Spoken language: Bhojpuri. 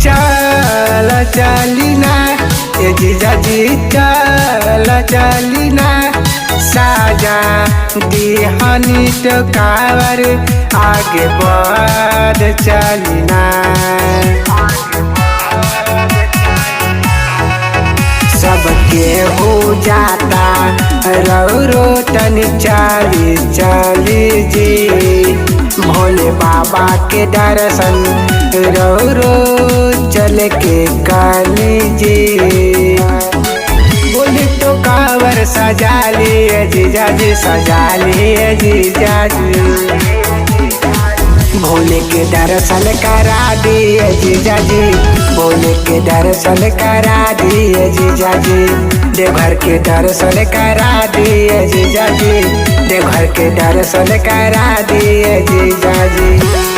चल चलिना ए जीजाजी चल चलिना साजा दिहनी तो कावर आगे बढ़ चलिना। सबके हो जाता रो तनी चली चली जी भोले बाबा के दर्शन रो चल के काली जी। बोले तो कावर सजा लिए जीजाजी सजा लिए जीजाजी भोले के दर्शन करा दिए जीजाजी भोले के दर्शन करा दिए जीजाजी देवघर के दर्शन करा दिए जीजाजी देवघर के दर्शन करा दिए जीजाजी।